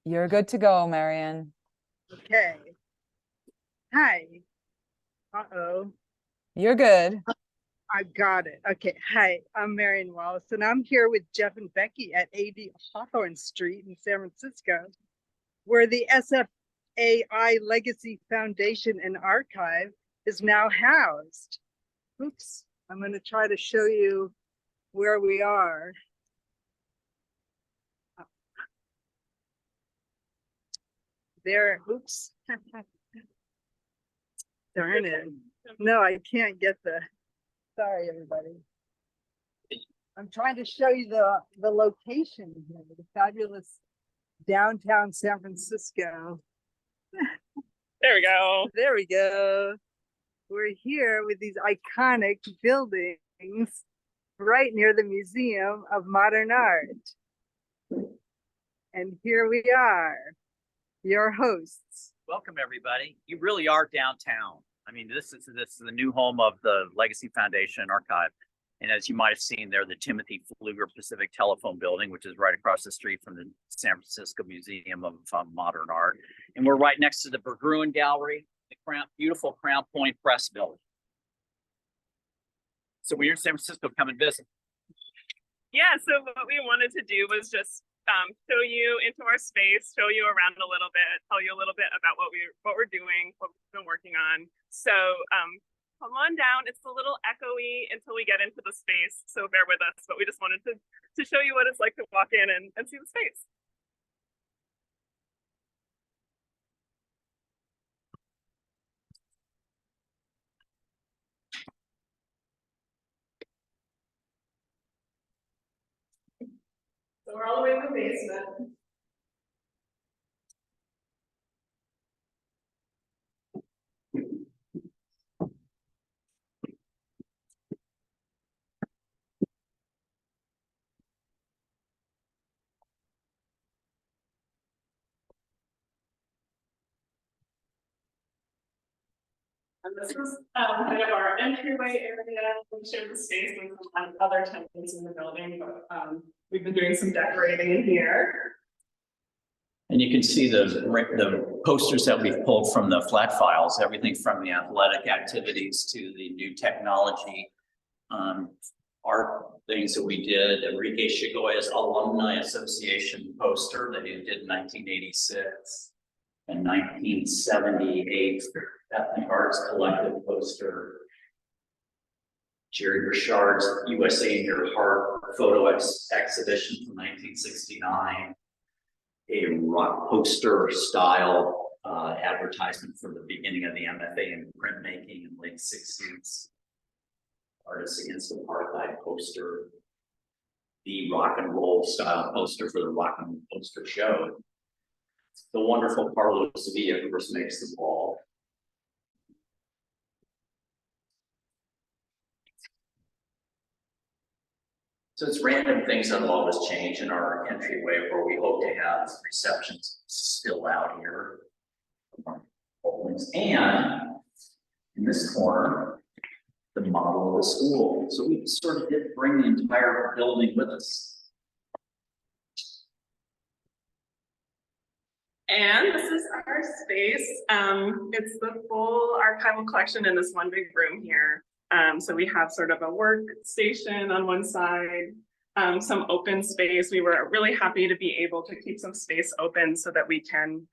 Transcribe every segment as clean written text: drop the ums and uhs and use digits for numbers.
You're good to go, Marion. Okay. Hi. Uh-oh. You're good. I got it. Okay. Hi, I'm Marion Wallace, and I'm here with Jeff and Becky at AD Hawthorne Street in San Francisco, where the SFAI Legacy Foundation and Archive is now housed. Oops. I'm going to try to show you where we are. There. Oops. Darn it. No, I can't get the. Sorry, everybody. I'm trying to show you the location here, the fabulous downtown San Francisco. There we go. There we go. We're here with these iconic buildings right near the Museum of Modern Art. And here we are, your hosts. Welcome, everybody. You really are downtown. I mean, this is the new home of the Legacy Foundation Archive. And as you might have seen there, the Timothy Pfluger Pacific Telephone Building, which is right across the street from the San Francisco Museum of Modern Art. And we're right next to the Berggruen Gallery, the beautiful Crown Point Press Building. So when you're in San Francisco, come and visit. Yeah, so what we wanted to do was just show you into our space, show you around a little bit, tell you a little bit about what we're doing, what we've been working on. So come on down. It's a little echoey until we get into the space, so bear with us. But we just wanted to show you what it's like to walk in and see the space. So we're all the way in the basement. And this is kind of our entryway area. We share the space with some other tenants in the building, but we've been doing some decorating in here. And you can see the posters that we've pulled from the flat files, everything from the athletic activities to the new technology art things that we did. Enrique Chagoya's Alumni Association poster that he did in 1986 and 1978. Ethnic Arts Collective poster. Jerry Richard's USA in Your Heart photo exhibition from 1969. A rock poster style advertisement from the beginning of the MFA in printmaking in the late 60s. Artists Against Apartheid poster. The rock and roll style poster for the Rock and Roll Poster Show. The wonderful Carlos Sevilla, of course, makes the ball. So it's random things that'll always change in our entryway where we hope to have receptions still out here. And in this corner, the model of the school. So we sort of did bring the entire building with us. And this is our space. It's the full archival collection in this one big room here. So we have sort of a workstation on one side, some open space. We were really happy to be able to keep some space open so that we can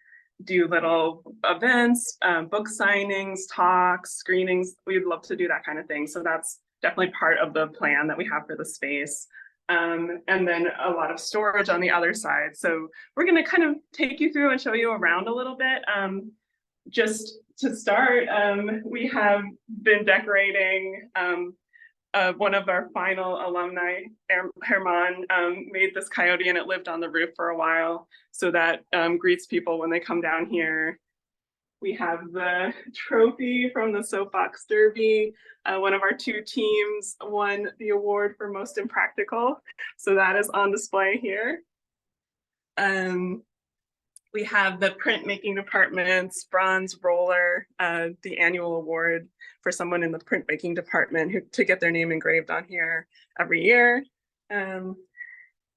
do little events, book signings, talks, screenings. We'd love to do that kind of thing. So that's definitely part of the plan that we have for the space. And then a lot of storage on the other side. So we're going to kind of take you through and show you around a little bit. Just to start, we have been decorating one of our final alumni, Herman, made this coyote and it lived on the roof for a while. So that greets people when they come down here. We have the trophy from the Soapbox Derby. One of our two teams won the award for most impractical. So that is on display here. We have the printmaking department's bronze roller, the annual award for someone in the printmaking department to get their name engraved on here every year. And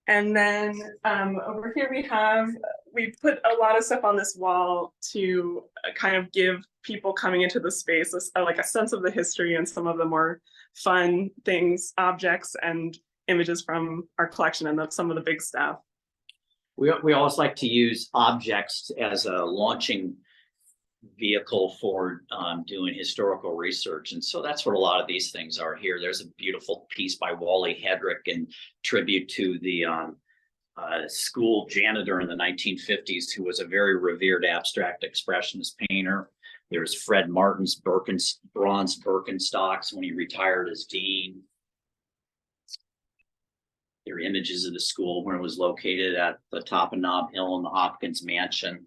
then over here we have we put a lot of stuff on this wall to kind of give people coming into the space like a sense of the history and some of the more fun things, objects and images from our collection and some of the big stuff. We always like to use objects as a launching vehicle for doing historical research. And so that's what a lot of these things are here. There's a beautiful piece by Wally Hedrick in tribute to the school janitor in the 1950s, who was a very revered abstract expressionist painter. There's Fred Martin's bronze Birkenstocks when he retired as dean. There are images of the school when it was located at the top of Nob Hill in the Hopkins Mansion.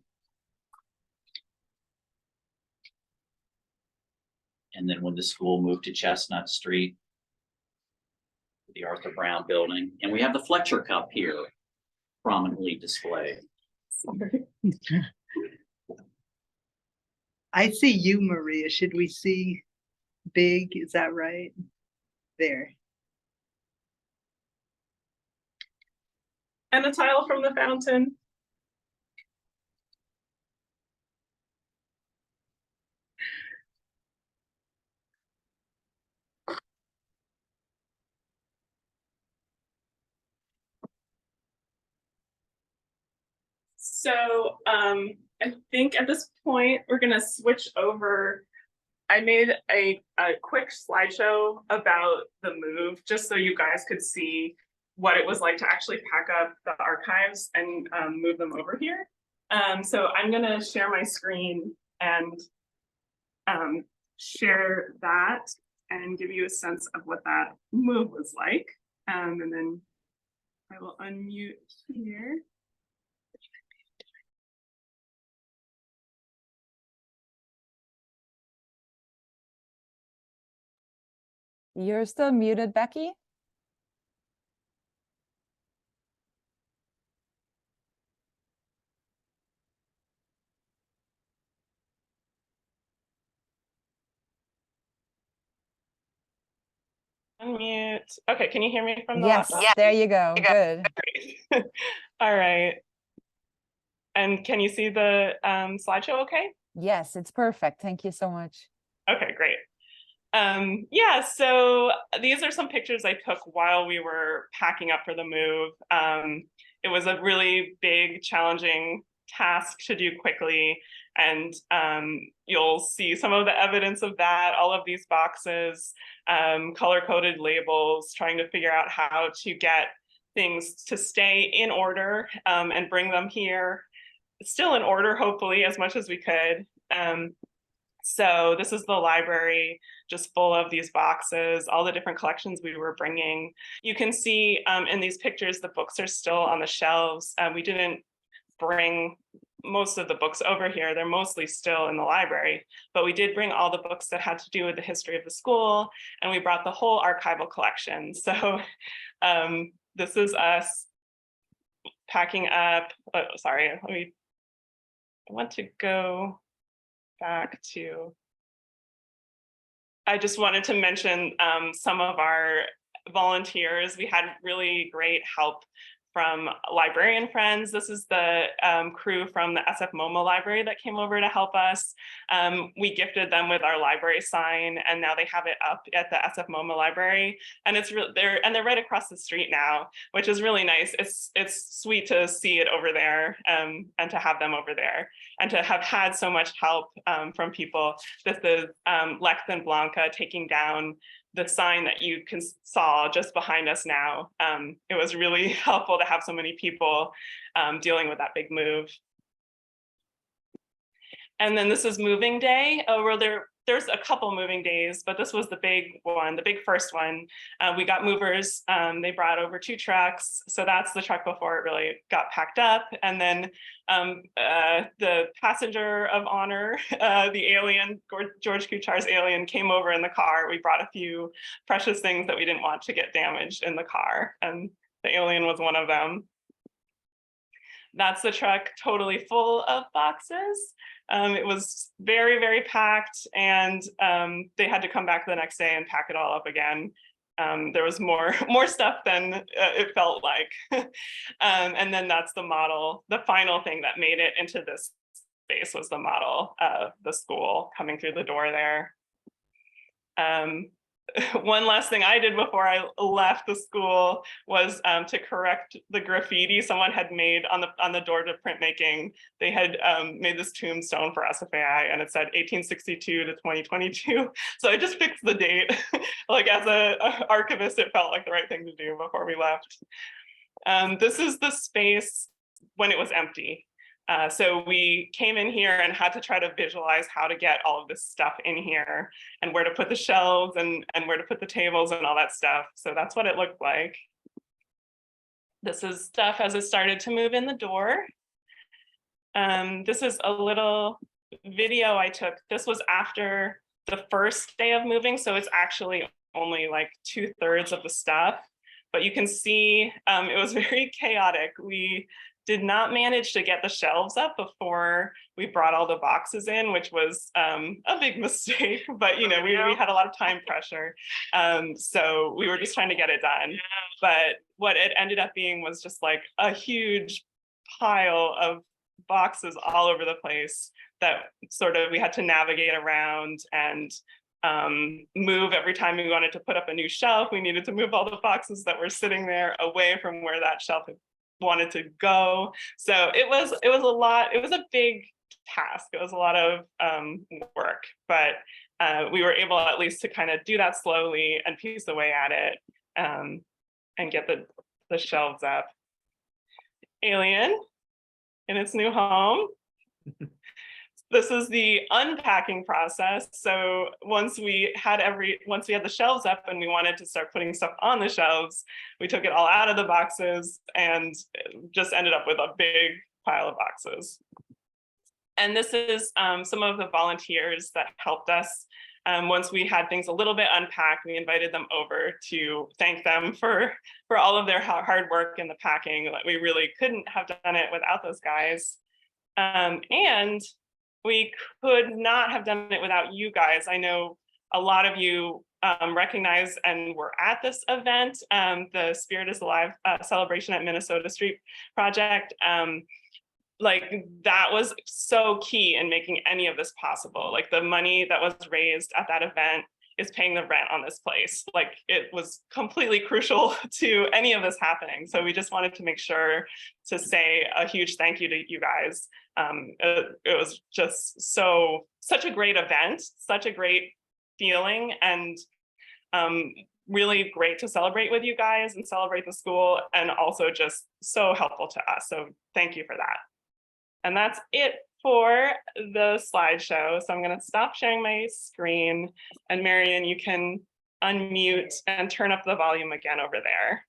And then when the school moved to Chestnut Street, the Arthur Brown building. And we have the Fletcher Cup here, prominently displayed. I see you, Maria. Should we see big? Is that right? There. And a tile from the fountain. So I think at this point, we're gonna switch over. I made a quick slideshow about the move, just so you guys could see what it was like to actually pack up the archives and move them over here. So I'm gonna share my screen and share that and give you a sense of what that move was like. And then I will unmute here. You're still muted, Becky? Unmute. Okay, can you hear me from the Yes, laptop? there you go. Good. All right. And can you see the slideshow okay? Yes, it's perfect. Thank you so much. Okay, great. Yeah, so these are some pictures I took while we were packing up for the move. It was a really big, challenging task to do quickly. And you'll see some of the evidence of that, all of these boxes, color-coded labels, trying to figure out how to get things to stay in order and bring them here. Still in order, hopefully, as much as we could. So this is the library, just full of these boxes, all the different collections we were bringing. You can see in these pictures, the books are still on the shelves. We didn't bring most of the books over here. They're mostly still in the library, but we did bring all the books that had to do with the history of the school, and we brought the whole archival collection. So this is us packing up. Oh, sorry, I want to go back to, I just wanted to mention some of our volunteers. We had really great help from librarian friends. This is the crew from the SF MoMA library that came over to help us. We gifted them with our library sign, and now they have it up at the SF MoMA library. And it's they're right across the street now, which is really nice. It's sweet to see it over there and to have them over there and to have had so much help from people. This is Lex and Blanca taking down the sign that you saw just behind us now. It was really helpful to have so many people dealing with that big move. And then this is moving day, where there's a couple moving days, but this was the big one, the big first one. We got movers, they brought over 2 trucks. So that's the truck before it really got packed up. And then the passenger of honor, the alien, George Kuchar's alien, came over in the car. We brought a few precious things that we didn't want to get damaged in the car, and the alien was one of them. That's the truck totally full of boxes. It was very, very packed, and they had to come back the next day and pack it all up again. There was more stuff than it felt like. And then that's the model. The final thing that made it into this space was the model of the school coming through the door there. One last thing I did before I left the school was to correct the graffiti someone had made on the door to printmaking. They had made this tombstone for SFAI, and it said 1862 to 2022. So I just fixed the date. Like, as an archivist, it felt like the right thing to do before we left. This is the space when it was empty. So we came in here and had to try to visualize how to get all of this stuff in here and where to put the shelves and where to put the tables and all that stuff. So that's what it looked like. This is stuff as it started to move in the door. This is a little video I took. This was after the first day of moving, so it's actually only like 2/3 of the stuff. But you can see it was very chaotic. We did not manage to get the shelves up before we brought all the boxes in, which was a big mistake, but you know, we had a lot of time pressure. So we were just trying to get it done. But what it ended up being was just like a huge pile of boxes all over the place that sort of we had to navigate around and move every time we wanted to put up a new shelf. We needed to move all the boxes that were sitting there away from where that shelf wanted to go. So it was a lot. It was a big task. It was a lot of work, but we were able at least to kind of do that slowly and piece away at it and get the shelves up. Alien in its new home. This is the unpacking process. So once we had the shelves up and we wanted to start putting stuff on the shelves, we took it all out of the boxes and just ended up with a big pile of boxes. And this is some of the volunteers that helped us. Once we had things a little bit unpacked, we invited them over to thank them for all of their hard work in the packing. We really couldn't have done it without those guys. And we could not have done it without you guys. I know a lot of you recognize and were at this event, the Spirit is Alive celebration at Minnesota Street project. Like, that was so key in making any of this possible. Like, the money that was raised at that event is paying the rent on this place. Like, it was completely crucial to any of this happening. So we just wanted to make sure to say a huge thank you to you guys. It was just such a great event, such a great feeling, and really great to celebrate with you guys and celebrate the school, and also just so helpful to us. So thank you for that. And that's it for the slideshow. So I'm going to stop sharing my screen, and Marion, you can unmute and turn up the volume again over there.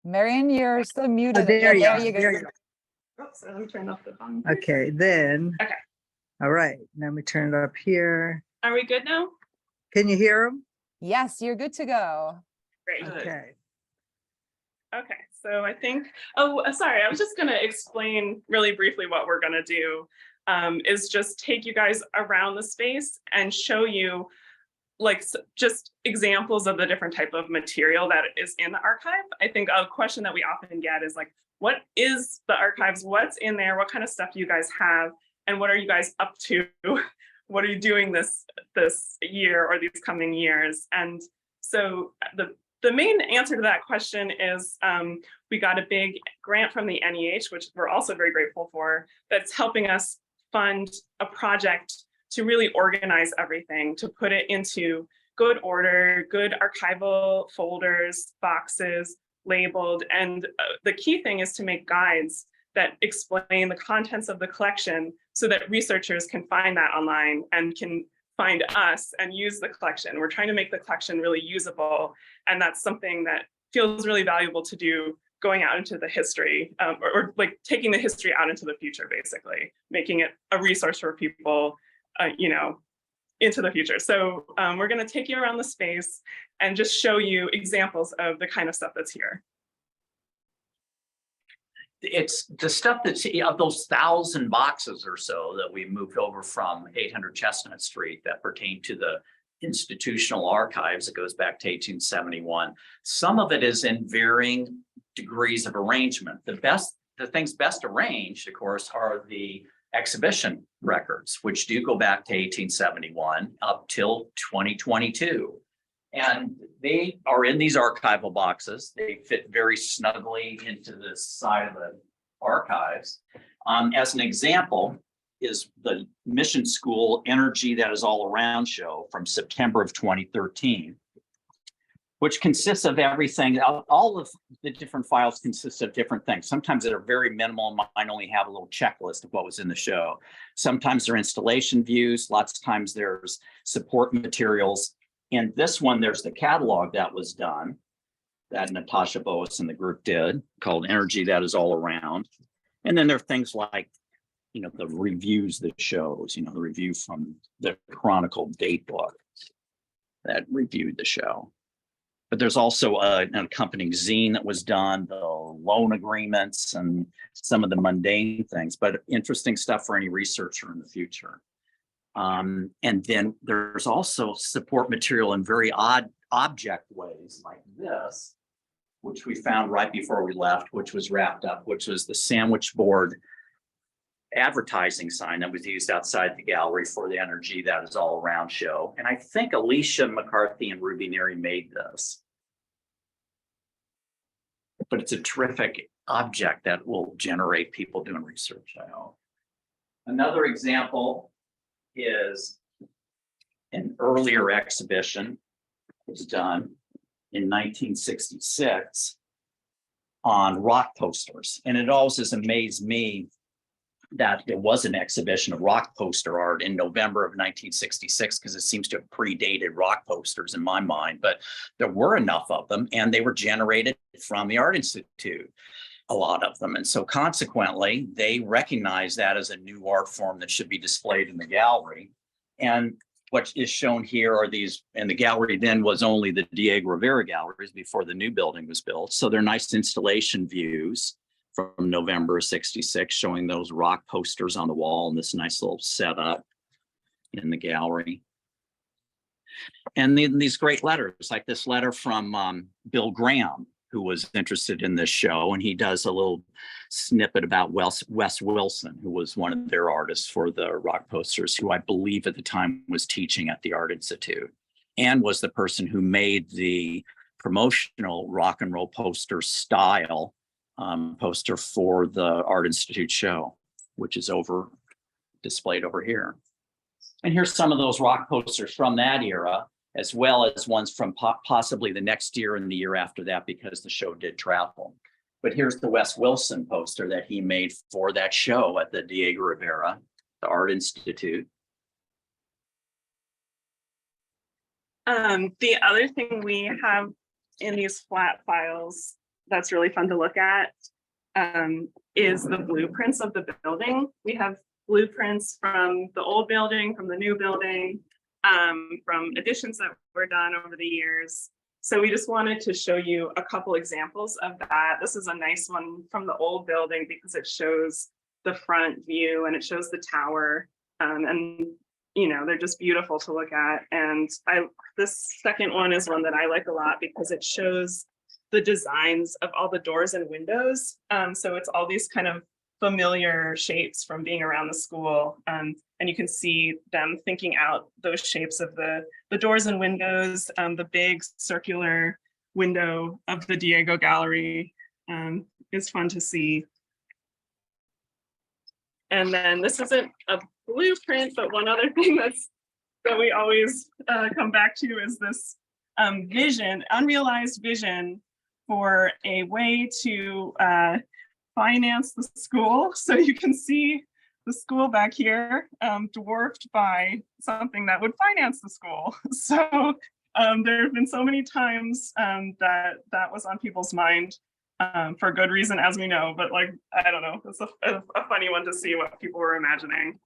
Marion, you're still muted. There you Yeah, go. you go. There you go. Oh, so let me turn off the volume. Okay, then. Okay. All right, let me turn it up here. Are we good now? Can you hear them? Yes, you're good to go. Great. Okay. Okay, so I think, sorry, I was just going to explain really briefly what we're going to do is just take you guys around the space and show you like just examples of the different type of material that is in the archive. I think a question that we often get is like, what is the archives? What's in there? What kind of stuff do you guys have? And what are you guys up to? What are you doing this year or these coming years? And so the main answer to that question is we got a big grant from the NEH, which we're also very grateful for, that's helping us fund a project to really organize everything, to put it into good order, good archival folders, boxes, labeled. And the key thing is to make guides that explain the contents of the collection so that researchers can find that online and can find us and use the collection. We're trying to make the collection really usable. And that's something that feels really valuable to do going out into the history, or like taking the history out into the future, basically, making it a resource for people, you know, into the future. So we're going to take you around the space and just show you examples of the kind of stuff that's here. It's the stuff that's of those 1,000 boxes or so that we moved over from 800 Chestnut Street that pertain to the institutional archives. It goes back to 1871. Some of it is in varying degrees of arrangement. The things best arranged, of course, are the exhibition records, which do go back to 1871 up till 2022. And they are in these archival boxes. They fit very snugly into the side of the archives. As an example is the Mission School Energy That Is All Around show from September of 2013, which consists of everything. All of the different files consist of different things. Sometimes they're very minimal. Mine only have a little checklist of what was in the show. Sometimes they're installation views. Lots of times there's support materials. In this one, there's the catalog that was done that Natasha Boas and the group did, called Energy That Is All Around. And then there are things like, you know, the reviews that shows, you know, the review from the Chronicle date book that reviewed the show. But there's also an accompanying zine that was done, the loan agreements, and some of the mundane things, but interesting stuff for any researcher in the future. And then there's also support material in very odd object ways like this, which we found right before we left, which was wrapped up, which was the sandwich board advertising sign that was used outside the gallery for the Energy That Is All Around show. And I think Alicia McCarthy and Ruby Neary made this. But it's a terrific object that will generate people doing research, I hope. Another example is an earlier exhibition that was done in 1966 on rock posters. And it always has amazed me that there was an exhibition of rock poster art in November of 1966, because it seems to have predated rock posters in my mind, but there were enough of them and they were generated from the Art Institute, a lot of them. And so consequently, they recognize that as a new art form that should be displayed in the gallery. And what is shown here are these, and the gallery then was only the Diego Rivera galleries before the new building was built. So they're nice installation views from November of 66, showing those rock posters on the wall and this nice little setup in the gallery. And then these great letters, like this letter from Bill Graham, who was interested in this show, and he does a little snippet about Wes Wilson, who was one of their artists for the rock posters, who I believe at the time was teaching at the Art Institute, and was the person who made the promotional rock and roll poster style poster for the Art Institute show, which is displayed over here. And here's some of those rock posters from that era, as well as ones from possibly the next year and the year after that, because the show did travel. But here's the Wes Wilson poster that he made for that show at the Diego Rivera, the Art Institute. The other thing we have in these flat files that's really fun to look at is the blueprints of the building. We have blueprints from the old building, from the new building, from additions that were done over the years. So we just wanted to show you a couple examples of that. This is a nice one from the old building because it shows the front view and it shows the tower. And you know, they're just beautiful to look at. And this second one is one that I like a lot because it shows the designs of all the doors and windows. So it's all these kind of familiar shapes from being around the school. And you can see them thinking out those shapes of the doors and windows, the big circular window of the Diego Gallery is fun to see. And then this isn't a blueprint, but one other thing that we always come back to is this vision, unrealized vision for a way to finance the school. So you can see the school back here dwarfed by something that would finance the school. So there have been so many times that was on people's mind for good reason, as we know, but like, I don't know, it's a funny one to see what people were imagining.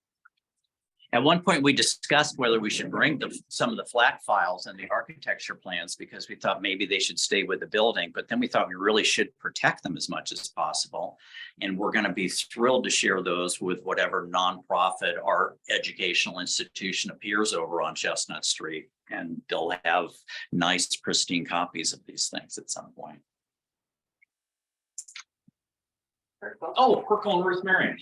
At one point, we discussed whether we should bring some of the flat files and the architecture plans because we thought maybe they should stay with the building, but then we thought we really should protect them as much as possible. And we're going to be thrilled to share those with whatever nonprofit art educational institution appears over on Chestnut Street. And they'll have nice, pristine copies of these things at some point. Oh, Perkle and Ruth Marion.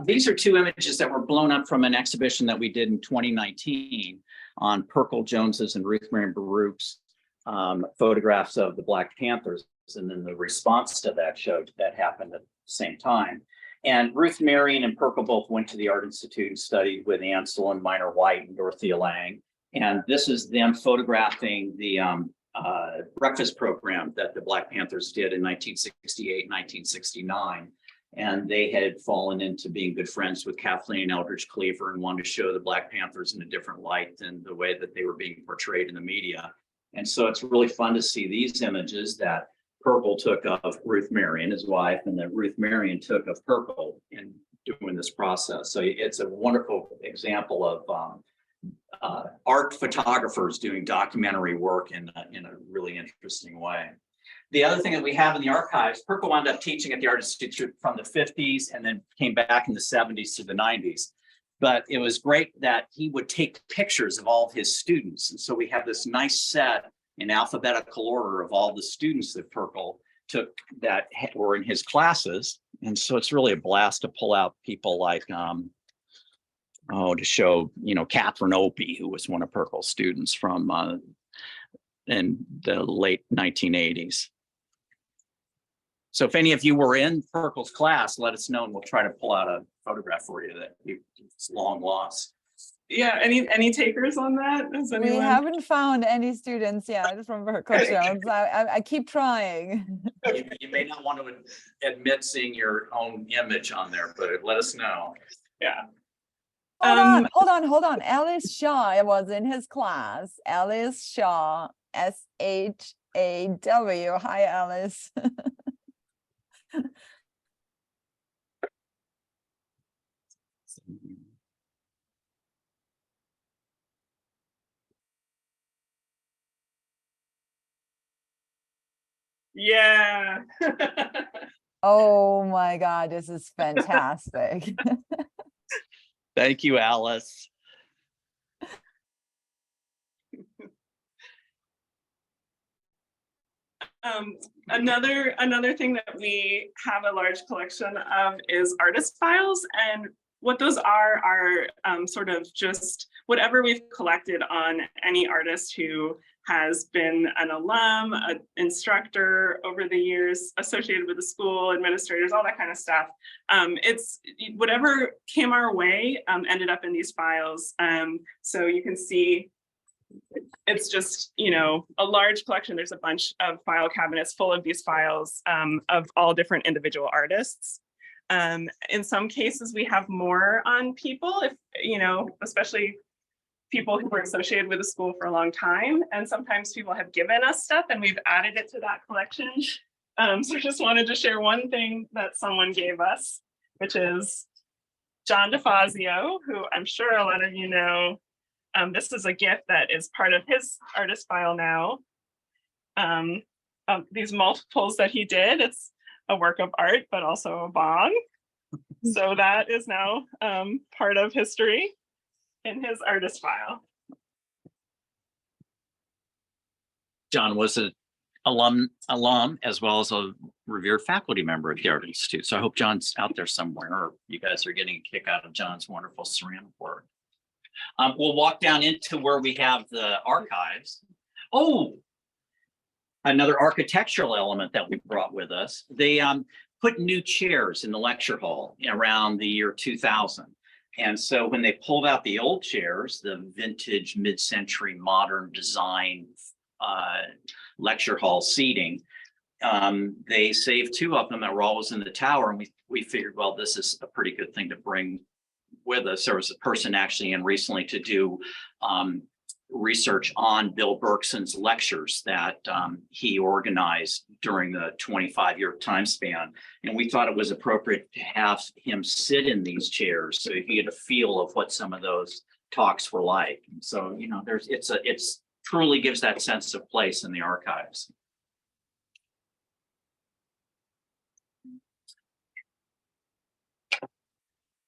These are two images that were blown up from an exhibition that we did in 2019 on Perkle Jones's and Ruth Marion Baruch's photographs of the Black Panthers. And then the response to that showed that happened at the same time. And Ruth Marion and Perkle both went to the Art Institute and studied with Ansel and Minor White and Dorothea Lange. And this is them photographing the breakfast program that the Black Panthers did in 1968, 1969. And they had fallen into being good friends with Kathleen Eldridge Cleaver and wanted to show the Black Panthers in a different light than the way that they were being portrayed in the media. And so it's really fun to see these images that Perkle took of Ruth Marion, his wife, and that Ruth Marion took of Perkle in doing this process. So it's a wonderful example of art photographers doing documentary work in a really interesting way. The other thing that we have in the archives, Perkle wound up teaching at the Art Institute from the 50s and then came back in the 70s to the 90s. But it was great that he would take pictures of all of his students. And so we have this nice set in alphabetical order of all the students that Perkle took that were in his classes. And so it's really a blast to pull out people like, to show, Catherine Opie, who was one of Perkle's students from in the late 1980s. So if any of you were in Perkle's class, let us know and we'll try to pull out a photograph for you that it's long lost. Yeah, any takers on that? Is anyone? We haven't found any students yet from Perkle Jones. I keep trying. You may not want to admit seeing your own image on there, but let us know. Yeah. Hold on. Alice Shaw was in his class. Alice Shaw, SHAW. Hi, Alice. Yeah. Oh my God, this is fantastic. Thank you, Alice. Another thing that we have a large collection of is artist files, and what those are sort of just whatever we've collected on any artist who has been an alum, an instructor over the years, associated with the school, administrators, all that kind of stuff. It's whatever came our way ended up in these files. So you can see it's just, a large collection. There's a bunch of file cabinets full of these files of all different individual artists. In some cases, we have more on people, if especially people who were associated with the school for a long time. And sometimes people have given us stuff and we've added it to that collection. So I just wanted to share one thing that someone gave us, which is John DeFazio, who I'm sure a lot of you know. This is a gift that is part of his artist file now. These multiples that he did, it's a work of art, but also a bong. So that is now part of history in his artist file. John was an alum as well as a revered faculty member at the Art Institute. So I hope John's out there somewhere, or you guys are getting a kick out of John's wonderful ceramic work. We'll walk down into where we have the archives. Oh, another architectural element that we brought with us. They put new chairs in the lecture hall around the year 2000. And so when they pulled out the old chairs, the vintage mid-century modern design lecture hall seating, they saved two of them that were always in the tower. And we figured, well, this is a pretty good thing to bring with us. There was a person actually in recently to do research on Bill Bergson's lectures that he organized during the 25-year time span. And we thought it was appropriate to have him sit in these chairs so you get a feel of what some of those talks were like. And so, you know, it's truly gives that sense of place in the archives.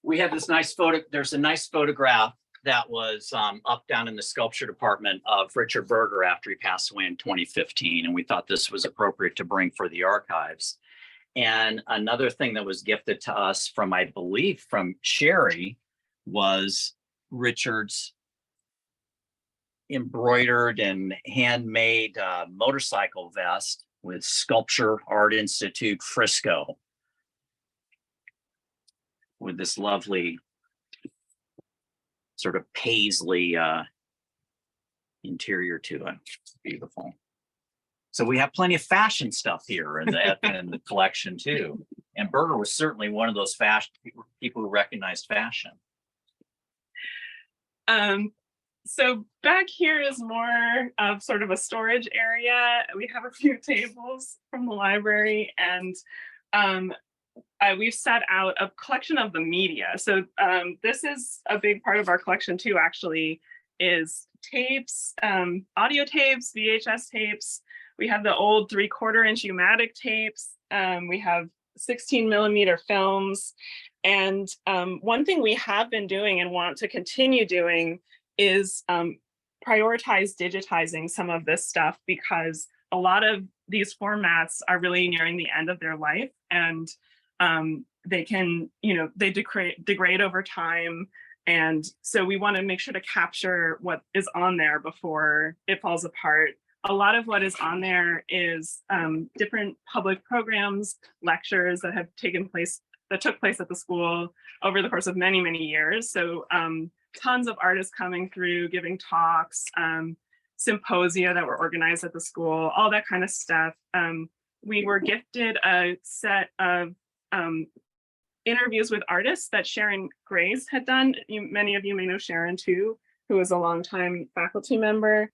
We have this nice photo. There's a nice photograph that was up down in the sculpture department of Richard Berger after he passed away in 2015. And we thought this was appropriate to bring for the archives. And another thing that was gifted to us from, I believe, from Sherry was Richard's embroidered and handmade motorcycle vest with Sculpture Art Institute Frisco, with this lovely sort of paisley interior to it. It's beautiful. So we have plenty of fashion stuff here in the collection too. And Berger was certainly one of those people who recognized fashion. So back here is more of sort of a storage area. We have a few tables from the library, and we've set out a collection of the media. So this is a big part of our collection too, actually, is tapes, audio tapes, VHS tapes. We have the old 3/4-inch U-matic tapes. We have 16mm films. And one thing we have been doing and want to continue doing is prioritize digitizing some of this stuff, because a lot of these formats are really nearing the end of their life, and they can, you know, they degrade over time. And so we want to make sure to capture what is on there before it falls apart. A lot of what is on there is different public programs, lectures that have took place at the school over the course of many, many years. So tons of artists coming through, giving talks, symposia that were organized at the school, all that kind of stuff. We were gifted a set of interviews with artists that Sharon Grace had done. Many of you may know Sharon too, who is a longtime faculty member.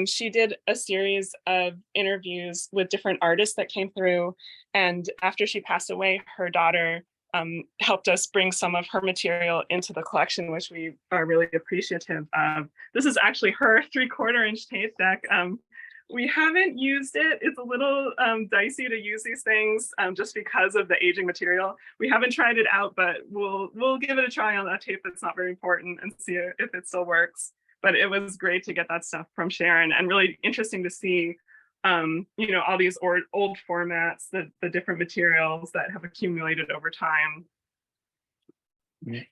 She did a series of interviews with different artists that came through. And after she passed away, her daughter helped us bring some of her material into the collection, which we are really appreciative of. This is actually her 3/4-inch tape deck. We haven't used it. It's a little dicey to use these things just because of the aging material. We haven't tried it out, but we'll give it a try on a tape that's not very important and see if it still works. But it was great to get that stuff from Sharon, and really interesting to see you know, all these old formats, the different materials that have accumulated over time.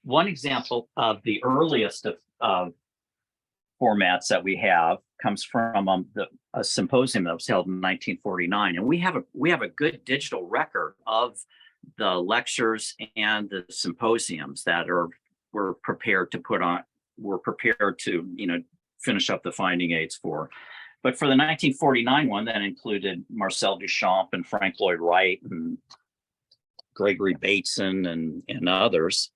One example of the earliest of formats that we have comes from a symposium that was held in 1949, and we have a good digital record of the lectures and the symposiums that were prepared to, you know, finish up the finding aids for. But for the 1949 one, that included Marcel Duchamp and Frank Lloyd Wright and Gregory Bateson and others.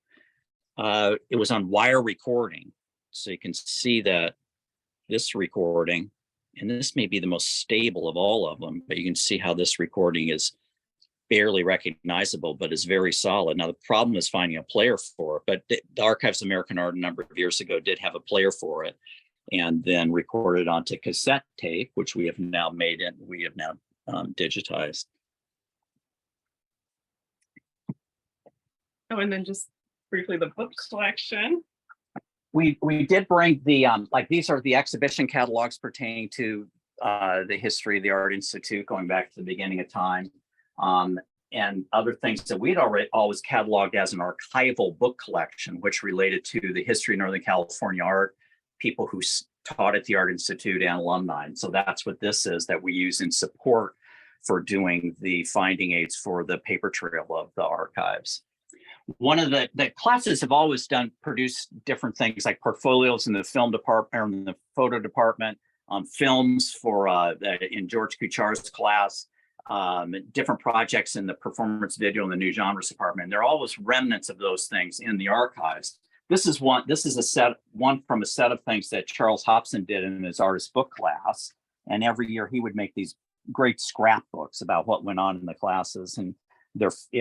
It was on wire recording. So you can see that this recording, and this may be the most stable of all of them, but you can see how this recording is barely recognizable, but is very solid. Now, the problem is finding a player for it, but the Archives of American Art a number of years ago did have a player for it, and then recorded onto cassette tape, which we have now digitized. Oh, and then just briefly the book collection. We did bring the like, these are the exhibition catalogs pertaining to the history of the Art Institute going back to the beginning of time, and other things that we'd always cataloged as an archival book collection, which related to the history of Northern California art, people who taught at the Art Institute, and alumni. And so that's what this is that we use in support for doing the finding aids for the paper trail of the archives. One of the classes have always produced different things like portfolios in the film department or in the photo department, films for in George Kuchar's class, different projects in the performance video and the new genres department. There are always remnants of those things in the archives. this is one from a set of things that Charles Hobson did in his artist book class. And every year he would make these great scrapbooks about what went on in the classes and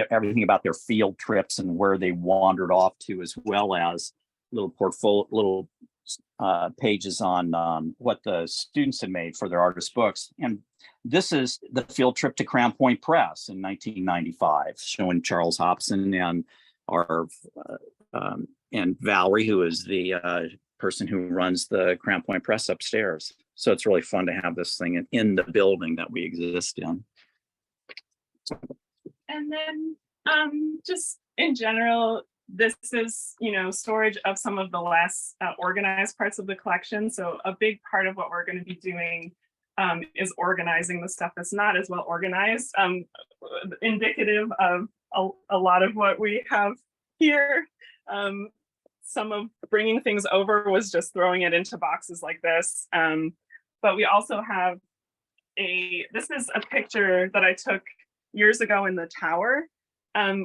everything about their field trips and where they wandered off to, as well as little pages on what the students had made for their artist books. And this is the field trip to Crown Point Press in 1995, showing Charles Hobson and and Valerie, who is the person who runs the Crown Point Press upstairs. So it's really fun to have this thing in the building that we exist in. And then just in general, this is, storage of some of the less organized parts of the collection. So a big part of what we're going to be doing is organizing the stuff that's not as well organized, indicative of a lot of what we have here. Some of bringing things over was just throwing it into boxes like this. But we also have this is a picture that I took years ago in the tower. A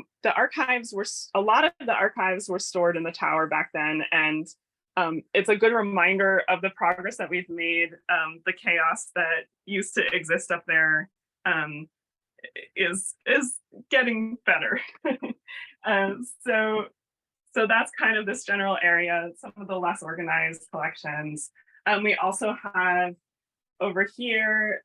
lot of the archives were stored in the tower back then. And it's a good reminder of the progress that we've made. The chaos that used to exist up there is getting better. So that's kind of this general area, some of the less organized collections. We also have over here,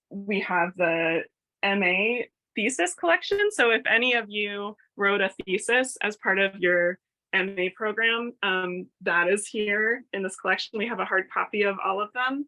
we have the MA thesis collection. So if any of you wrote a thesis as part of your MA program, that is here in this collection. We have a hard copy of all of them.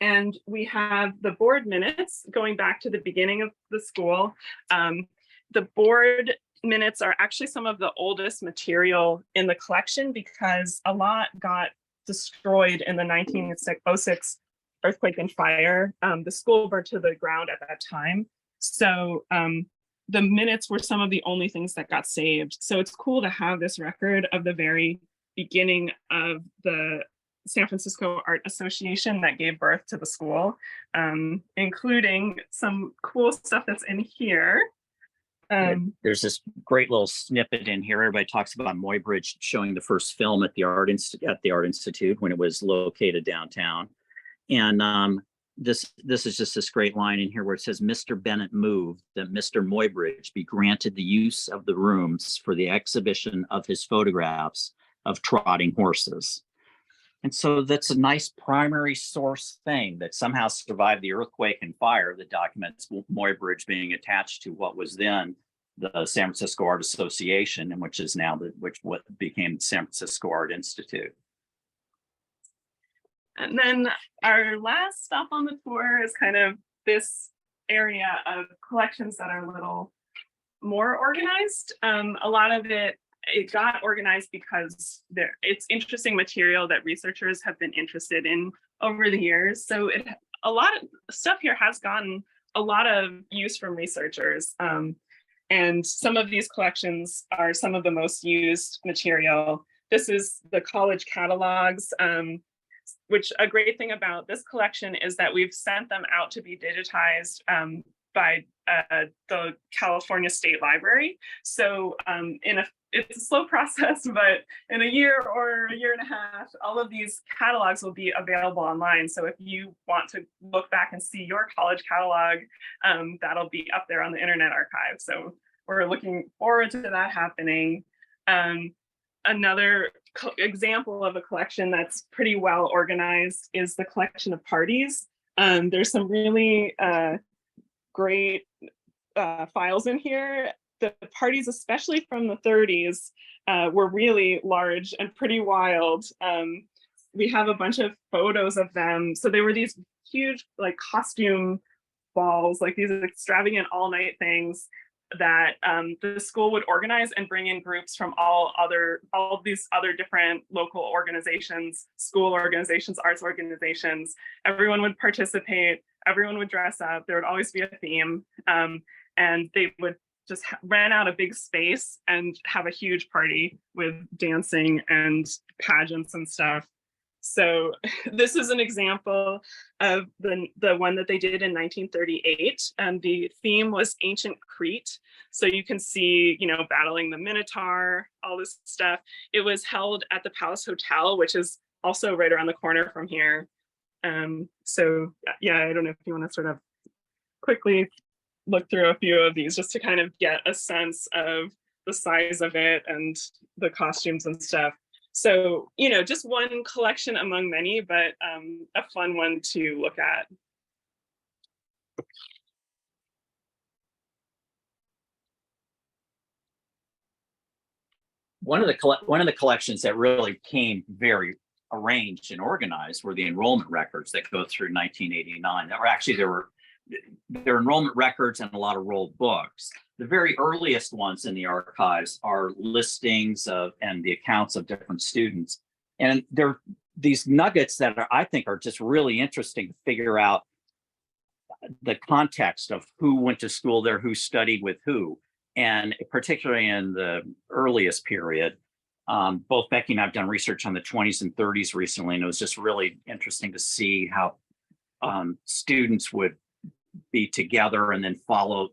And we have the board minutes going back to the beginning of the school. The board minutes are actually some of the oldest material in the collection because a lot got destroyed in the 1906 earthquake and fire. The school burned to the ground at that time. So the minutes were some of the only things that got saved. So it's cool to have this record of the very beginning of the San Francisco Art Association that gave birth to the school, including some cool stuff that's in here. There's this great little snippet in here. Everybody talks about Muybridge showing the first film at the Art Institute when it was located downtown. And this is just this great line in here where it says, Mr. Bennett moved that Mr. Muybridge be granted the use of the rooms for the exhibition of his photographs of trotting horses. And so that's a nice primary source thing that somehow survived the earthquake and fire that documents Muybridge being attached to what was then the San Francisco Art Association, and which is now what became the San Francisco Art Institute. And then our last stop on the tour is kind of this area of collections that are a little more organized. A lot of it got organized because it's interesting material that researchers have been interested in over the years. So a lot of stuff here has gotten a lot of use from researchers. And some of these collections are some of the most used material. This is the college catalogs, which a great thing about this collection is that we've sent them out to be digitized by the California State Library. So it's a slow process, but in a year or a year and a half, all of these catalogs will be available online. So if you want to look back and see your college catalog, that'll be up there on the Internet Archive. So we're looking forward to that happening. Another example of a collection that's pretty well organized is the collection of parties. There's some really great files in here. The parties, especially from the 30s, were really large and pretty wild. We have a bunch of photos of them. So they were these huge costume balls, like these extravagant all-night things that the school would organize and bring in groups from all of these other different local organizations, school organizations, arts organizations. Everyone would participate, everyone would dress up, there would always be a theme, and they would just rent out a big space and have a huge party with dancing and pageants and stuff. So this is an example of the one that they did in 1938. And the theme was ancient Crete. So you can see, you know, battling the Minotaur, all this stuff. It was held at the Palace Hotel, which is also right around the corner from here. So yeah, I don't know if you want to sort of quickly look through a few of these just to kind of get a sense of the size of it and the costumes and stuff. So, you know, just one collection among many, but a fun one to look at. One of the collections that really came very arranged and organized were the enrollment records that go through 1989. There were enrollment records and a lot of rolled books. The very earliest ones in the archives are listings of and the accounts of different students. And they're these nuggets that I think are just really interesting to figure out the context of who went to school there, who studied with who. And particularly in the earliest period, both Becky and I have done research on the 20s and 30s recently, and it was just really interesting to see how students would be together and then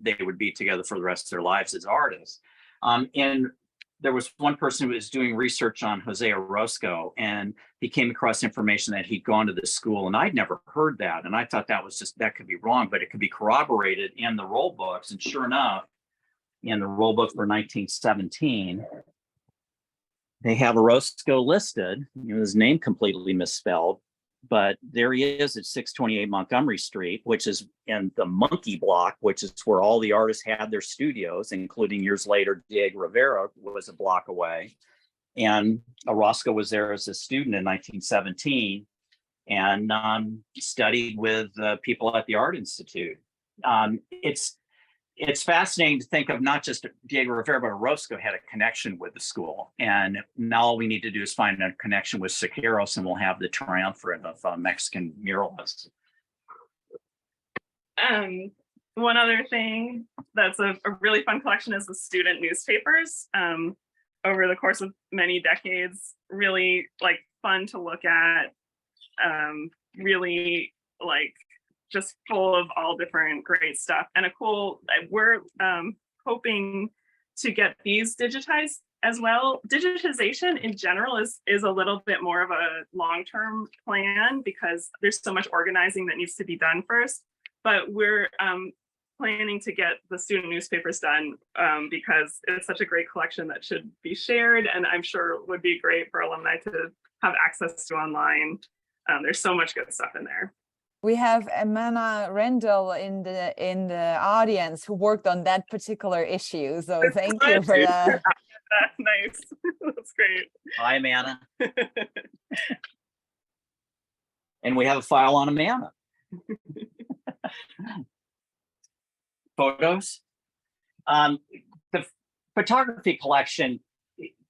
they would be together for the rest of their lives as artists. And there was one person who was doing research on Jose Orozco, and he came across information that he'd gone to this school, and I'd never heard that. And I thought that could be wrong, but it could be corroborated in the roll books. And sure enough, in the roll book for 1917, they have Orozco listed, his name completely misspelled, but there he is at 628 Montgomery Street, which is in the Monkey Block, which is where all the artists had their studios, including years later, Diego Rivera was a block away. And Orozco was there as a student in 1917 and studied with people at the Art Institute. It's fascinating to think of not just Diego Rivera, but Orozco had a connection with the school. And now all we need to do is find a connection with Siqueiros, and we'll have the triumvirate of Mexican muralists. One other thing that's a really fun collection is the student newspapers. Over the course of many decades, really like fun to look at, really like just full of all different great stuff, and we're hoping to get these digitized as well. Digitization in general is a little bit more of a long-term plan because there's so much organizing that needs to be done first, but we're planning to get the student newspapers done because it's such a great collection that should be shared, and I'm sure would be great for alumni to have access to online. There's so much good stuff in there. We have Amanda Rendell in the audience who worked on that particular issue. So thank you for that. Nice. That's great. Hi, Amanda. And we have a file on Amanda. Photos. The photography collection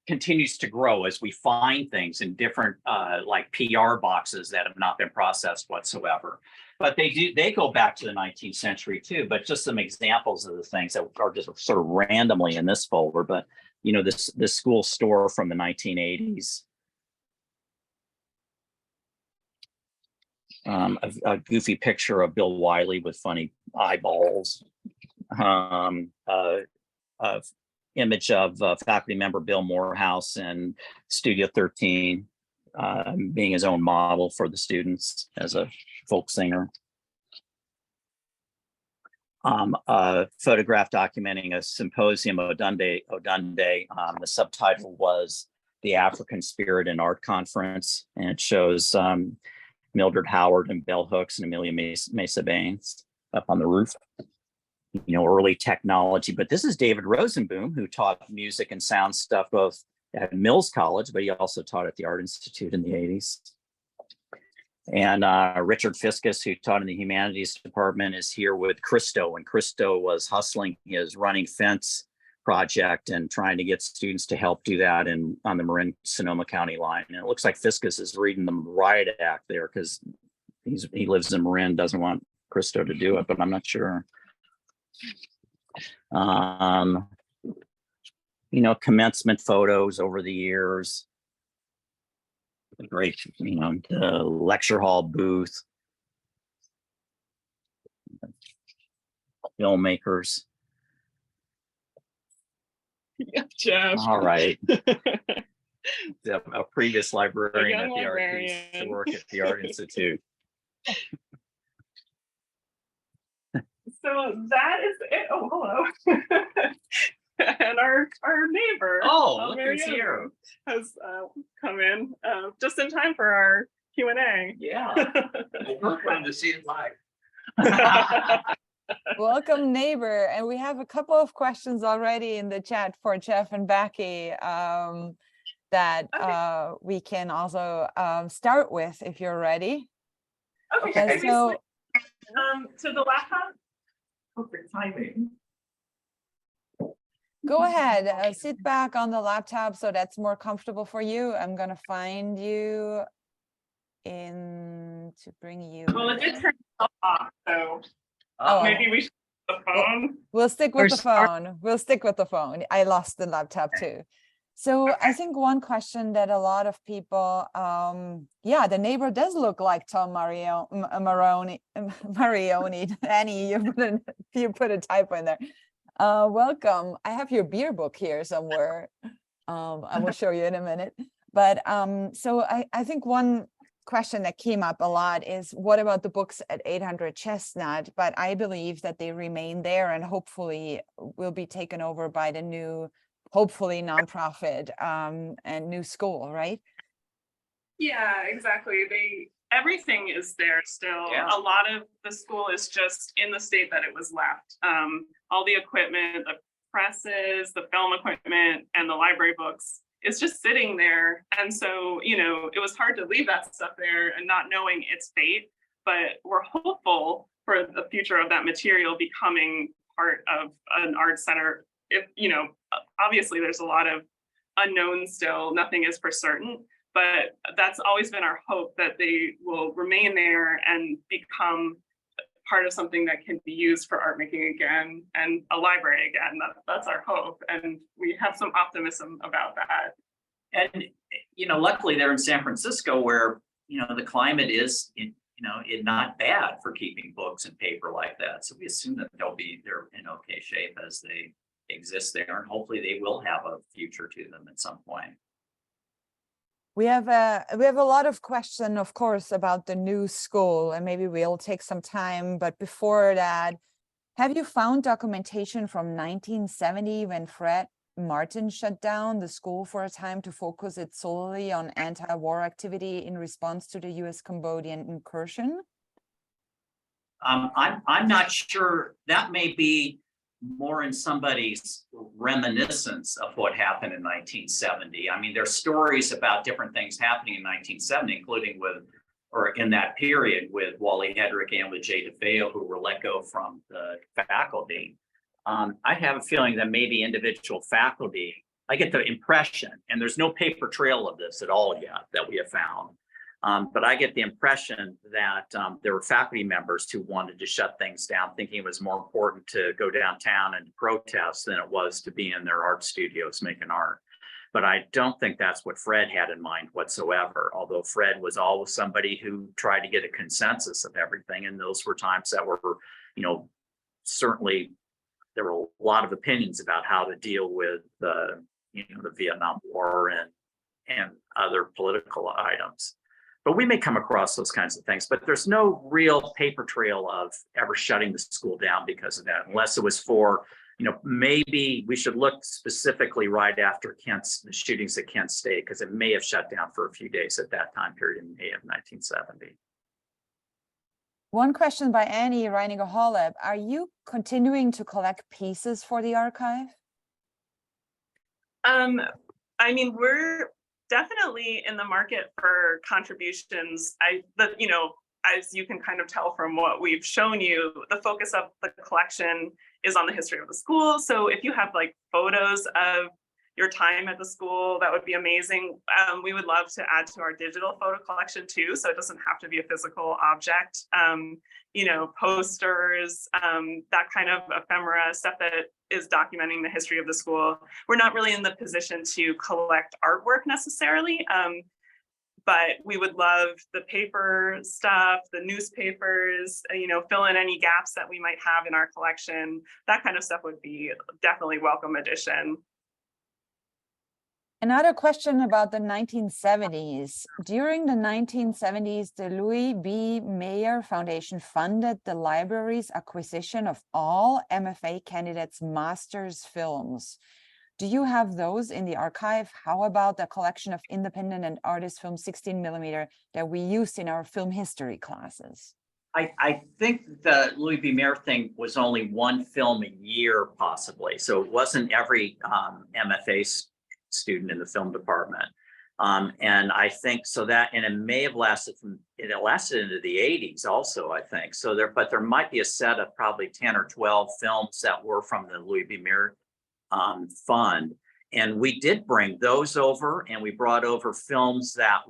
continues to grow as we find things in different like PR boxes that have not been processed whatsoever. But they go back to the 19th century too, but just some examples of the things that are just sort of randomly in this folder. But you know, this school store from the 1980s. A goofy picture of Bill Wiley with funny eyeballs. Image of faculty member Bill Morehouse in Studio 13, being his own model for the students as a folk singer. A photograph documenting a symposium Odunde. The subtitle was The African Spirit in Art Conference, and it shows Mildred Howard and Bell Hooks and Amelia Mesa Baines up on the roof. You know, early technology, but this is David Rosenboom, who taught music and sound stuff both at Mills College, but he also taught at the Art Institute in the 80s. And Richard Fiskus, who taught in the humanities department, is here with Christo, when Christo was hustling his running fence project and trying to get students to help do that on the Marin-Sonoma County line. And it looks like Fiskus is reading the riot act there because he lives in Marin, doesn't want Christo to do it, but I'm not sure. You know, commencement photos over the years. great, the lecture hall booth, filmmakers. Yeah, Jeff. All right. A previous librarian young at the art, who librarian. used to work at the Art Institute. So that is it. Oh, hello. And our neighbor. Oh, look who's Marianne, here. has come in just in time for our Q&A. Yeah. We're going to see it live. Welcome, neighbor. And we have a couple of questions already in the chat for Jeff and Becky that we can also start with if you're ready. Okay. So to the laptop. Perfect timing. go ahead, sit back on the laptop so that's more comfortable for you. I'm gonna find you to bring you. Well, it did turn off, so Oh, maybe we should use the phone. We'll stick with the phone. We'll stick with the phone. I lost the laptop too. So I think one question that a lot of people, yeah, the neighbor does look like Tom Marioni. Annie, you put a typo in there. Welcome. I have your beer book here somewhere. I will show you in a minute. But so I think one question that came up a lot is, what about the books at 800 Chestnut? But I believe that they remain there and hopefully will be taken over by the new, hopefully nonprofit and new school, right? Yeah, exactly. Everything is there still. Yeah. A lot of the school is just in the state that it was left. All the equipment, the presses, the film equipment, and the library books is just sitting there. And so, it was hard to leave that stuff there and not knowing its fate, but we're hopeful for the future of that material becoming part of an art center. If, obviously there's a lot of unknowns still, nothing is for certain, but that's always been our hope, that they will remain there and become part of something that can be used for art making again and a library again. That's our hope. And we have some optimism about that. And, luckily they're in San Francisco where, the climate is, not bad for keeping books and paper like that. So we assume that they're in okay shape as they exist there. And hopefully they will have a future to them at some point. We have a lot of questions, of course, about the new school, and maybe we'll take some time. But before that, have you found documentation from 1970 when Fred Martin shut down the school for a time to focus it solely on anti-war activity in response to the U.S.-Cambodian incursion? I'm not sure. That may be more in somebody's reminiscence of what happened in 1970. I mean, there's stories about different things happening in 1970, including in that period with Wally Hedrick and with Jay DeFeo, who were let go from the faculty. I have a feeling that maybe individual faculty, I get the impression, and there's no paper trail of this at all yet that we have found, but I get the impression that there were faculty members who wanted to shut things down, thinking it was more important to go downtown and protest than it was to be in their art studios making art. But I don't think that's what Fred had in mind whatsoever, although Fred was always somebody who tried to get a consensus of everything. And those were times that were, certainly there were a lot of opinions about how to deal with the Vietnam War and other political items. But we may come across those kinds of things, but there's no real paper trail of ever shutting the school down because of that, unless it was for, maybe we should look specifically right after the shootings at Kent State, because it may have shut down for a few days at that time period in May of 1970. One question by Annie Reiniger-Holleb. Are you continuing to collect pieces for the archive? I mean, we're definitely in the market for contributions. As you can kind of tell from what we've shown you, the focus of the collection is on the history of the school. So if you have photos of your time at the school, that would be amazing. We would love to add to our digital photo collection too, so it doesn't have to be a physical object. Posters, that kind of ephemera, stuff that is documenting the history of the school. We're not really in the position to collect artwork necessarily, But we would love the paper stuff, the newspapers, fill in any gaps that we might have in our collection. That kind of stuff would be definitely welcome addition. Another question about the 1970s. During the 1970s, the Louis B. Mayer Foundation funded the library's acquisition of all MFA candidates' master's films. Do you have those in the archive? How about the collection of independent and artist film 16mm that we used in our film history classes? I think the Louis B. Mayer thing was only one film a year, possibly. So it wasn't every MFA student in the film department. And I think so that, and it may have lasted into the 80s also, I think. So but there might be a set of probably 10 or 12 films that were from the Louis B. Mayer fund. And we did bring those over, and we brought over films that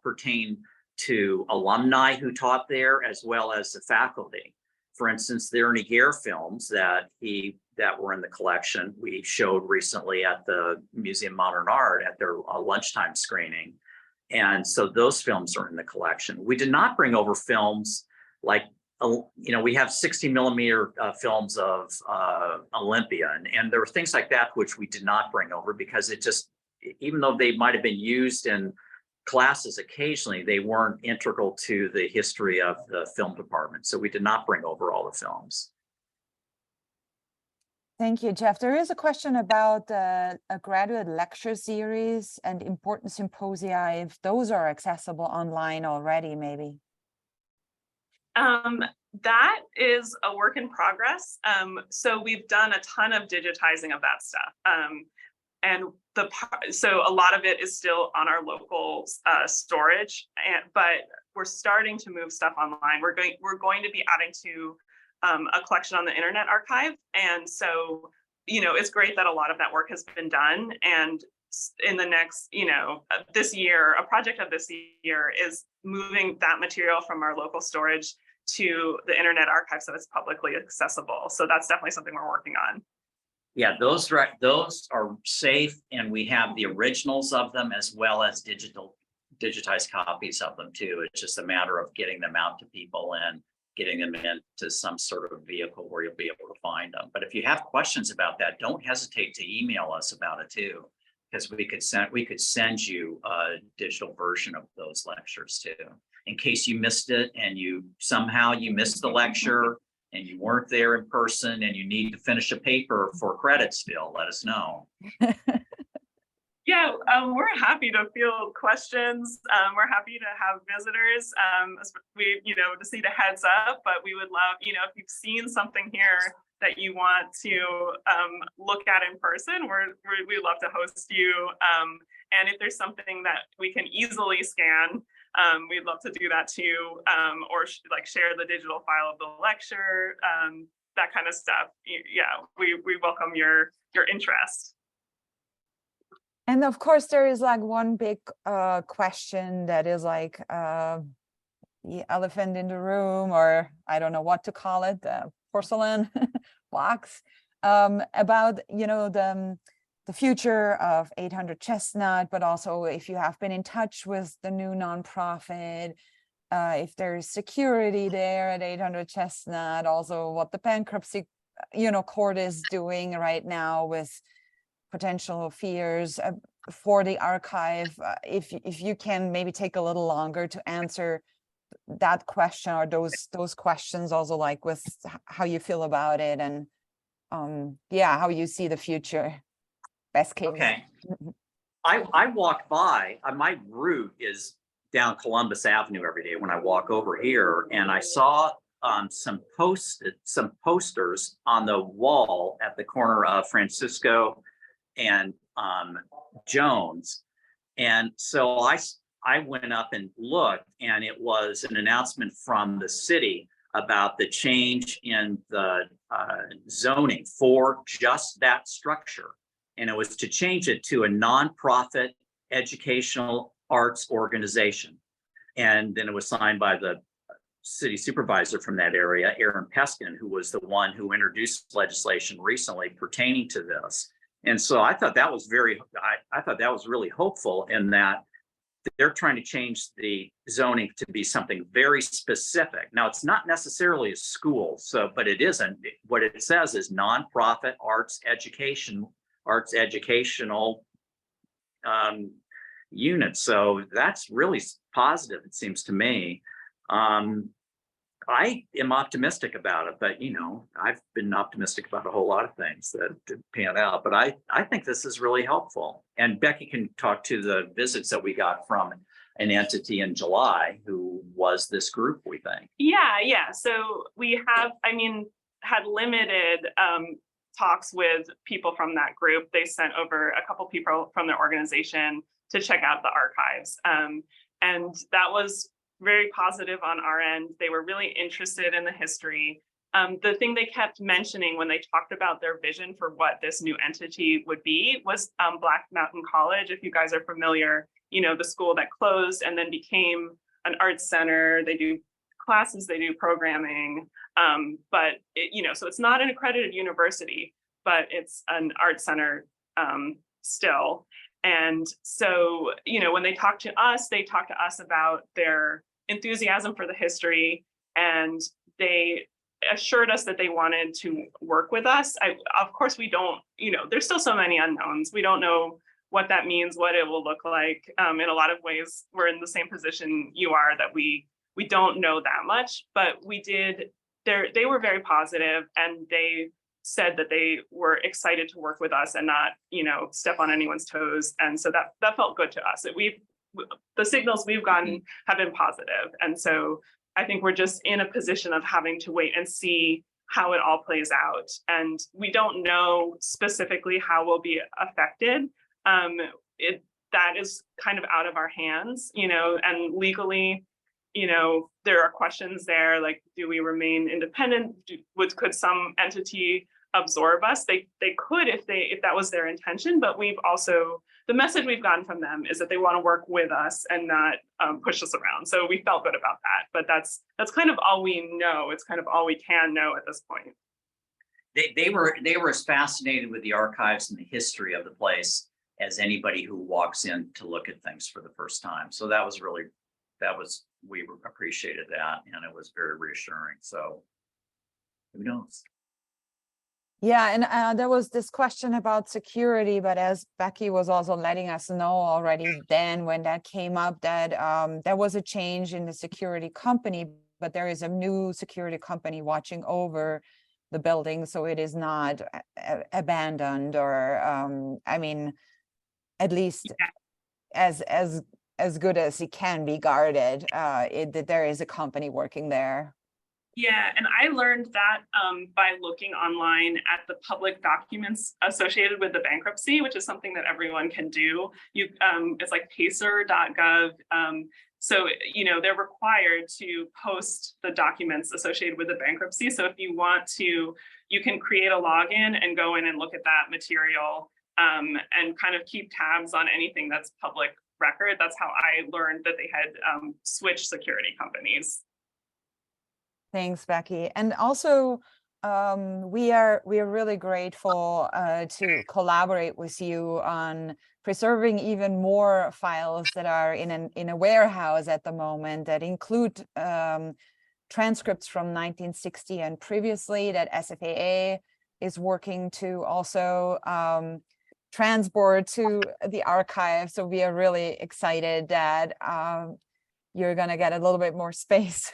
pertain to alumni who taught there, as well as the faculty. For instance, the Ernie Gare films that were in the collection, we showed recently at the Museum of Modern Art at their lunchtime screening. And so those films are in the collection. We did not bring over films like, we have 60mm films of Olympia, and there were things like that which we did not bring over because it just, even though they might have been used in classes occasionally, they weren't integral to the history of the film department. So we did not bring over all the films. Thank you, Jeff. There is a question about a graduate lecture series and important symposia, if those are accessible online already, maybe. That is a work in progress. So we've done a ton of digitizing of that stuff. And so a lot of it is still on our local storage, but we're starting to move stuff online. We're going to be adding to a collection on the Internet Archive. And so, it's great that a lot of that work has been done. And in the next, this year, a project of this year is moving that material from our local storage to the Internet Archive so it's publicly accessible. So that's definitely something we're working on. Yeah, those are safe, and we have the originals of them as well as digitized copies of them too. It's just a matter of getting them out to people and getting them into some sort of vehicle where you'll be able to find them. But if you have questions about that, don't hesitate to email us about it too, because we could send you a digital version of those lectures too, in case you missed it and you missed the lecture and you weren't there in person and you need to finish a paper for credit still, let us know. Yeah, we're happy to field questions. We're happy to have visitors. To see the heads up, but we would love, if you've seen something here that you want to look at in person, we'd love to host you. And if there's something that we can easily scan, we'd love to do that too, or share the digital file of the lecture, that kind of stuff. Yeah, we welcome your interest. And of course, there is one big question that is the elephant in the room, or I don't know what to call it, the porcelain box, about the future of 800 Chestnut, but also if you have been in touch with the new nonprofit, if there's security there at 800 Chestnut, also what the bankruptcy court is doing right now with potential fears for the archive. If you can maybe take a little longer to answer that question, or those questions, also with how you feel about it, and how you see the future, best case. Okay. I walk by, my route is down Columbus Avenue every day when I walk over here, and I saw some posters on the wall at the corner of Francisco and Jones. And so I went up and looked, and it was an announcement from the city about the change in the zoning for just that structure. And it was to change it to a nonprofit educational arts organization. And then it was signed by the city supervisor from that area, Aaron Peskin, who was the one who introduced legislation recently pertaining to this. And so I thought that was really hopeful, in that they're trying to change the zoning to be something very specific. Now, it's not necessarily a school, so, but it isn't. What it says is nonprofit arts educational unit. So that's really positive, it seems to me. I am optimistic about it, but I've been optimistic about a whole lot of things that didn't pan out. But I think this is really helpful. And Becky can talk to the visits that we got from an entity in July who was this group, we think. Yeah. So we have, had limited talks with people from that group. They sent over a couple people from their organization to check out the archives. And that was very positive on our end. They were really interested in the history. The thing they kept mentioning when they talked about their vision for what this new entity would be was Black Mountain College. If you guys are familiar, the school that closed and then became an arts center. They do classes, they do programming, but so it's not an accredited university, but it's an arts center still. And so, when they talk to us about their enthusiasm for the history, and they assured us that they wanted to work with us. Of course, we don't, there's still so many unknowns. We don't know what that means, what it will look like. In a lot of ways, we're in the same position you are, that we don't know that much, but they were very positive, and they said that they were excited to work with us and not, step on anyone's toes. And so that felt good to us. The signals we've gotten have been positive. And so I think we're just in a position of having to wait and see how it all plays out. And we don't know specifically how we'll be affected. That is kind of out of our hands, and legally, there are questions there, like, do we remain independent? Could some entity absorb us? They could if that was their intention, but the message we've gotten from them is that they want to work with us and not push us around. So we felt good about that, but that's kind of all we know. It's kind of all we can know at this point. They were as fascinated with the archives and the history of the place as anybody who walks in to look at things for the first time. So we appreciated that, and it was very reassuring. So who knows? Yeah, and there was this question about security, but as Becky was also letting us know already then when that came up, that there was a change in the security company, but there is a new security company watching over the building, so it is not abandoned, or at least as good as it can be guarded. That there is a company working there. Yeah, and I learned that by looking online at the public documents associated with the bankruptcy, which is something that everyone can do. It's like pacer.gov. So, they're required to post the documents associated with the bankruptcy. So if you want to, you can create a login and go in and look at that material and kind of keep tabs on anything that's public record. That's how I learned that they had switched security companies. Thanks, Becky. And also, we are really grateful to collaborate with you on preserving even more files that are in a warehouse at the moment that include transcripts from 1960 and previously, that SFAA is working to also transport to the archive. So we are really excited that you're going to get a little bit more space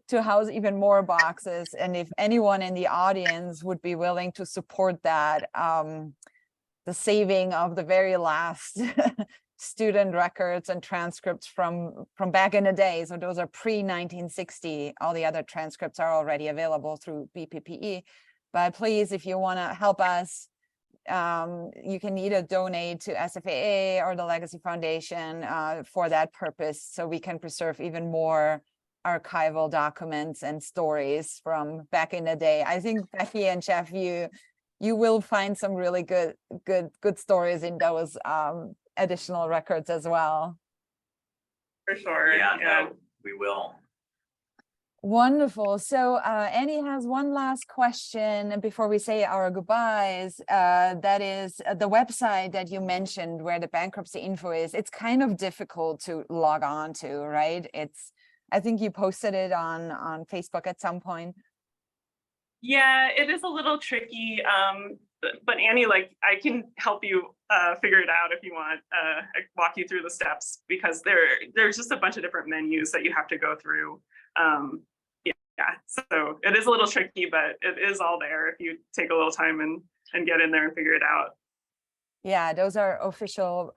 to house even more boxes. And if anyone in the audience would be willing to support that, the saving of the very last student records and transcripts from back in the day. So those are pre-1960. All the other transcripts are already available through BPPE. But please, if you want to help us, you can either donate to SFAA or the Legacy Foundation for that purpose, so we can preserve even more archival documents and stories from back in the day. I think Becky and Jeff, you will find some really good stories in those additional records as well. For sure. Yeah, no, we will. Wonderful. So Annie has one last question before we say our goodbyes. That is the website that you mentioned where the bankruptcy info is. It's kind of difficult to log on to, right? I think you posted it on Facebook at some point. Yeah, it is a little tricky. But Annie, like, I can help you figure it out if you want. I walk you through the steps, because there's just a bunch of different menus that you have to go through. Yeah, so it is a little tricky, but it is all there if you take a little time and get in there and figure it out. Yeah, those are official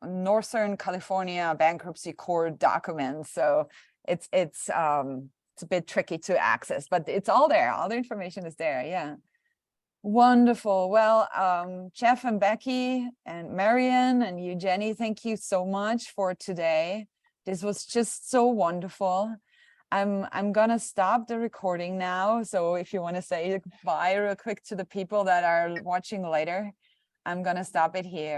Northern California bankruptcy court documents. So it's a bit tricky to access, but it's all there. All the information is there. Yeah. Wonderful. Well, Jeff and Becky and Marian and you, Jenny, thank you so much for today. This was just so wonderful. I'm gonna stop the recording now. So if you want to say goodbye real quick to the people that are watching later, I'm gonna stop it here.